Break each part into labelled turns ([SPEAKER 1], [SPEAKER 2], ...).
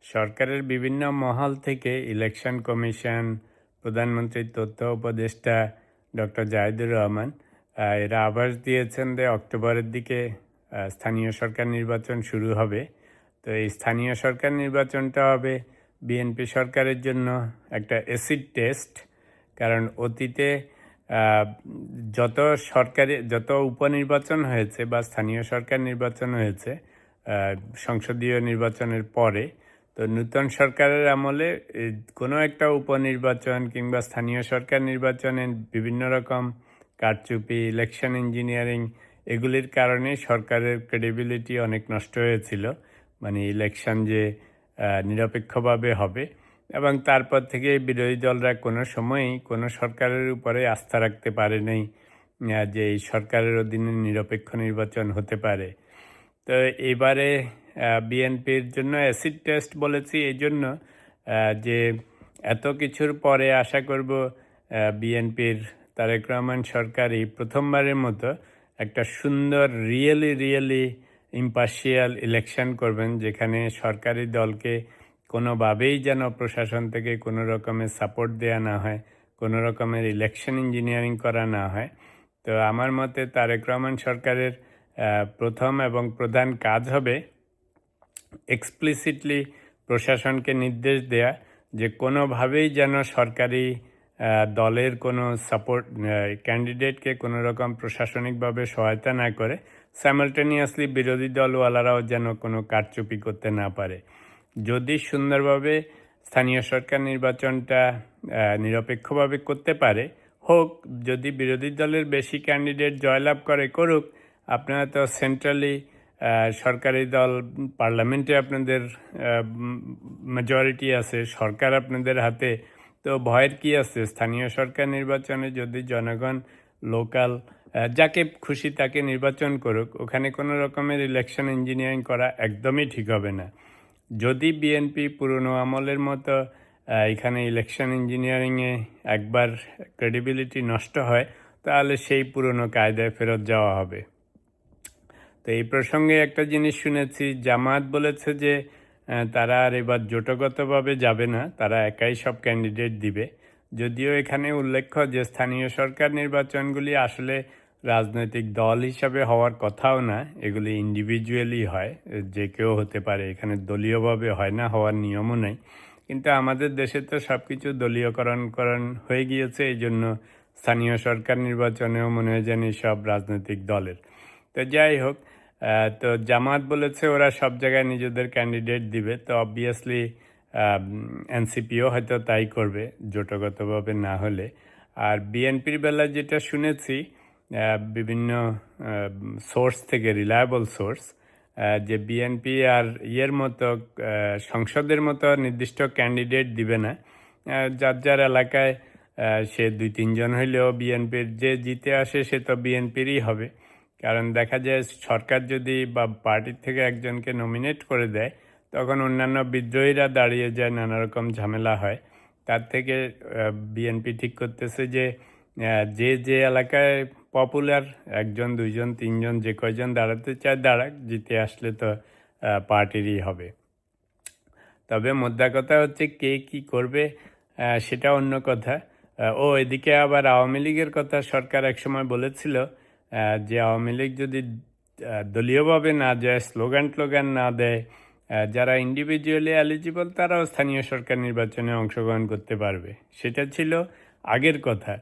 [SPEAKER 1] সরকারের বিভিন্ন মহল থেকে ইলেকশন কমিশন, প্রধানমন্ত্রীর তথ্য উপদেষ্টা ডক্টর জাহিদুর রহমান এরা আভাস দিয়েছেন যে অক্টোবরের দিকে স্থানীয় সরকার নির্বাচন শুরু হবে। তো এই স্থানীয় সরকার নির্বাচনটা হবে বিএনপি সরকারের জন্য একটা অ্যাসিড টেস্ট। কারণ অতীতে আহ, যত উপনির্বাচন হয়েছে বা স্থানীয় সরকার নির্বাচন হয়েছে সংসদীয় নির্বাচনের পরে, তো নূতন সরকারের আমলে কোনো একটা উপনির্বাচন কিংবা স্থানীয় সরকার নির্বাচনে বিভিন্ন রকম কারচুপি, ইলেকশন ইঞ্জিনিয়ারিং এগুলির কারণে সরকারের ক্রেডিবিলিটি অনেক নষ্ট হয়েছিল। মানে ইলেকশন যে নিরপেক্ষভাবে হবে, এবং তারপর থেকে বিরোধী দলরা কোনো সময়ই কোনো সরকারের উপরে আস্থা রাখতে পারে নাই যে এই সরকারের অধীনে নিরপেক্ষ নির্বাচন হতে পারে। তো এবারে বিএনপির জন্য অ্যাসিড টেস্ট বলেছি এই জন্য যে এত কিছুর পরে আশা করব বিএনপির তারেক রহমান সরকারই প্রথমবারের মতো একটা সুন্দর রিয়েলি ইম্পার্শিয়াল ইলেকশন করবেন, যেখানে সরকারি দলকে কোনোভাবেই যেন প্রশাসন থেকে কোনো রকমের সাপোর্ট দেওয়া না হয়, কোনো রকমের ইলেকশন ইঞ্জিনিয়ারিং করা না হয়। তো আমার মতে তারেক রহমান সরকারের প্রথম এবং প্রধান কাজ হবে এক্সপ্লিসিটলি প্রশাসনকে নির্দেশ দেয়া যে কোনোভাবেই যেন সরকারি দলের কোনো সাপোর্ট ক্যান্ডিডেটকে কোনো রকম প্রশাসনিকভাবে সহায়তা না করে, সাইমালটেনিয়াসলি বিরোধী দলওয়ালারাও যেন কোনো কারচুপি করতে না পারে। যদি সুন্দরভাবে স্থানীয় সরকার নির্বাচনটা নিরপেক্ষভাবে করতে পারে হোক, যদি বিরোধী দলের বেশি ক্যান্ডিডেট জয়লাভ করে করুক, আপনারা তো সেন্ট্রালি সরকারি দল, পার্লামেন্টে আপনাদের মেজরিটি আছে, সরকার আপনাদের হাতে, তো ভয়ের কি আছে? স্থানীয় সরকার নির্বাচনে যদি জনগণ লোকাল যাকে খুশি তাকে নির্বাচন করুক, ওখানে কোনো রকমের ইলেকশন ইঞ্জিনিয়ারিং করা একদমই ঠিক হবে না। যদি বিএনপি পুরনো আমলের মতো এখানে ইলেকশন ইঞ্জিনিয়ারিংয়ে একবার ক্রেডিবিলিটি নষ্ট হয়, তাহলে সেই পুরনো কায়দায় ফেরত যাওয়া হবে। তো এই প্রসঙ্গে একটা জিনিস শুনেছি, জামায়াত বলেছে যে তারা আর এবার জোটগতভাবে যাবে না, তারা একাই সব ক্যান্ডিডেট দিবে। যদিও এখানে উল্লেখ্য যে স্থানীয় সরকার নির্বাচনগুলি আসলে রাজনৈতিক দল হিসাবে হওয়ার কথাও না, এগুলি ইন্ডিভিজুয়ালি হয়, যে কেউ হতে পারে, এখানে দলীয়ভাবে হয় না, হওয়ার নিয়মও নাই। কিন্তু আমাদের দেশে তো সব কিছু দলীয়করণ হয়ে গিয়েছে, এই জন্য স্থানীয় সরকার নির্বাচনেও মনে হয় জানি সব রাজনৈতিক দলের। তো যাই হোক, তো জামাত বলেছে ওরা সব জায়গায় নিজেদের ক্যান্ডিডেট দিবে, তো অবভিয়াসলি এনসিপিও হয়তো তাই করবে জোটগতভাবে না হলে। আর বিএনপির বেলা যেটা শুনেছি বিভিন্ন সোর্স থেকে, রিলায়েবল সোর্স, যে বিএনপি আর মতো সংসদের মতো নির্দিষ্ট ক্যান্ডিডেট দিবে না। যার যার এলাকায় সে 2-3 জন হইলেও বিএনপির যে জিতে আসে সে তো বিএনপিরই হবে। কারণ দেখা যায় সরকার যদি বা পার্টির থেকে একজনকে নমিনেট করে দেয়, তখন অন্যান্য বিদ্রোহীরা দাঁড়িয়ে যায়, নানা রকম ঝামেলা হয়। তার থেকে বিএনপি ঠিক করতেছে যে যে এলাকায় পপুলার, 1-2-3 জন যে কয়জন দাঁড়াতে চায় দাঁড়াক, জিতে আসলে তো পার্টিরই হবে। তবে মোদ্দা কথা হচ্ছে কে কি করবে সেটা অন্য কথা। এদিকে আবার আওয়ামী লীগের কথা সরকার একসময় বলেছিল যে আওয়ামী লীগ যদি দলীয়ভাবে না যায়, স্লোগান না দেয়, যারা ইন্ডিভিজুয়ালি এলিজিবল তারাও স্থানীয় সরকার নির্বাচনে অংশগ্রহণ করতে পারবে। সেটা ছিল আগের কথা,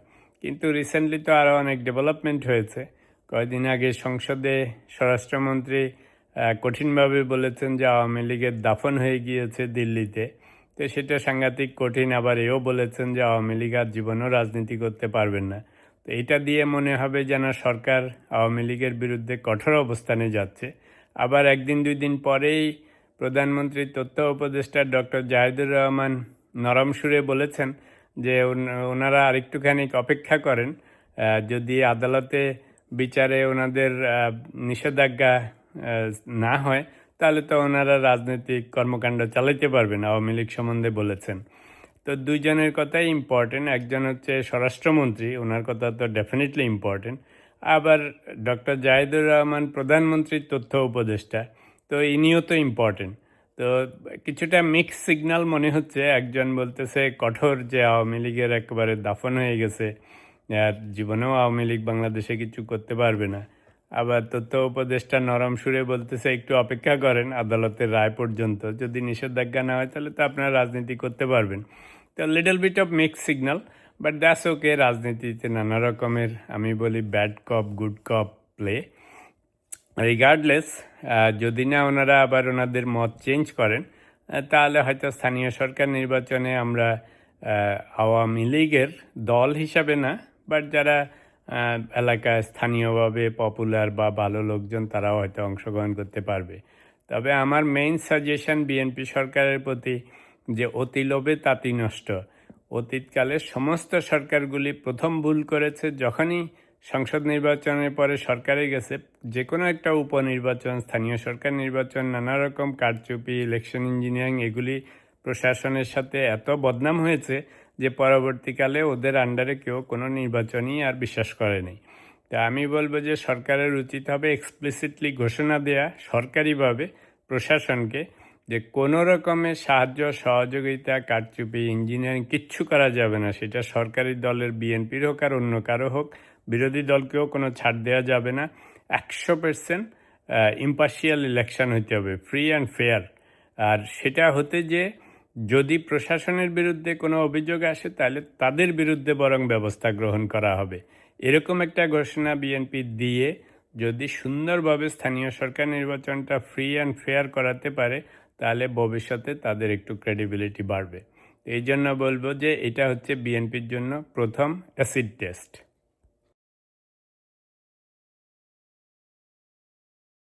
[SPEAKER 1] কিন্তু রিসেন্টলি তো আরও অনেক ডেভেলপমেন্ট হয়েছে। কয়েকদিন আগে সংসদে স্বরাষ্ট্রমন্ত্রী কঠিনভাবে বলেছেন যে আওয়ামী লীগের দাফন হয়ে গিয়েছে দিল্লিতে। তো সেটা সাংঘাতিক কঠিন। আবার এও বলেছেন যে আওয়ামী লীগ আর জীবনও রাজনীতি করতে পারবেন না। তো এটা দিয়ে মনে হবে যেন সরকার আওয়ামী লীগের বিরুদ্ধে কঠোর অবস্থানে যাচ্ছে। আবার 1-2 দিন পরেই প্রধানমন্ত্রীর তথ্য উপদেষ্টা ডক্টর জাহিদুর রহমান নরম সুরে বলেছেন যে ওনারা আরেকটুখানি অপেক্ষা করেন, যদি আদালতে বিচারে ওনাদের নিষেধাজ্ঞা না হয়, তাহলে তো ওনারা রাজনৈতিক কর্মকাণ্ড চালাইতে পারবেন, আওয়ামী লীগ সম্বন্ধে বলেছেন। তো 2 জনের কথাই ইম্পর্টেন্ট। একজন হচ্ছে স্বরাষ্ট্রমন্ত্রী, ওনার কথা তো ডেফিনেটলি ইম্পর্টেন্ট। আবার ডক্টর জাহিদুর রহমান প্রধানমন্ত্রীর তথ্য উপদেষ্টা, তো ইনিও তো ইম্পর্টেন্ট। তো তো কিছুটা মিক্স সিগন্যাল মনে হচ্ছে। একজন বলতেছে কঠোর যে আওয়ামী লীগের একেবারে দাফন হয়ে গেছে, আর জীবনেও আওয়ামী লীগ বাংলাদেশে কিছু করতে পারবে না। আবার তথ্য উপদেষ্টা নরম সুরে বলতেছে একটু অপেক্ষা করেন আদালতের রায় পর্যন্ত, যদি নিষেধাজ্ঞা না হয় তাহলে তো আপনারা রাজনীতি করতে পারবেন। তো little bit of mix signal, but that's okay. রাজনীতিতে নানা রকমের, আমি বলি bad cop good cop play. Regardless, যদি না ওনারা আবার ওনাদের মত চেঞ্জ করেন, তাহলে হয়তো স্থানীয় সরকার নির্বাচনে আমরা আওয়ামী লীগের দল হিসাবে না, বাট যারা এলাকায় স্থানীয়ভাবে পপুলার বা ভালো লোকজন, তারাও হয়তো অংশগ্রহণ করতে পারবে। তবে আমার মেইন সাজেশন বিএনপি সরকারের প্রতি, যে অতি লোভে তাতি নষ্ট। অতীতকালের সমস্ত সরকারগুলি প্রথম ভুল করেছে, যখনই সংসদ নির্বাচনের পরে সরকারে গেছে, যে কোনো একটা উপনির্বাচন, স্থানীয় সরকার নির্বাচন, নানা রকম কারচুপি, ইলেকশন ইঞ্জিনিয়ারিং, এগুলি প্রশাসনের সাথে এত বদনাম হয়েছে যে পরবর্তীকালে ওদের আন্ডারে কেউ কোনো নির্বাচনই আর বিশ্বাস করেনি। তা আমি বলবো যে সরকারের উচিত হবে এক্সপ্লিসিটলি ঘোষণা দেয়া সরকারিভাবে প্রশাসনকে, যে কোনো রকমের সাহায্য সহযোগিতা, কারচুপি, ইঞ্জিনিয়ারিং কিচ্ছু করা যাবে না। সেটা সরকারি দলের বিএনপির হোক আর অন্য কারো হোক, বিরোধী দলকেও কোনো ছাড় দেওয়া যাবে না। 100% ইম্পার্শিয়াল ইলেকশন হইতে হবে, ফ্রি অ্যান্ড ফেয়ার। আর সেটা হতে যে যদি প্রশাসনের বিরুদ্ধে কোনো অভিযোগ আসে, তাহলে তাদের বিরুদ্ধে বরং ব্যবস্থা গ্রহণ করা হবে। এরকম একটা ঘোষণা বিএনপি দিয়ে যদি সুন্দরভাবে স্থানীয় সরকার নির্বাচনটা ফ্রি অ্যান্ড ফেয়ার করাতে পারে, তাহলে ভবিষ্যতে তাদের একটু ক্রেডিবিলিটি বাড়বে। এই জন্য বলবো যে এটা হচ্ছে বিএনপির জন্য প্রথম অ্যাসিড টেস্ট।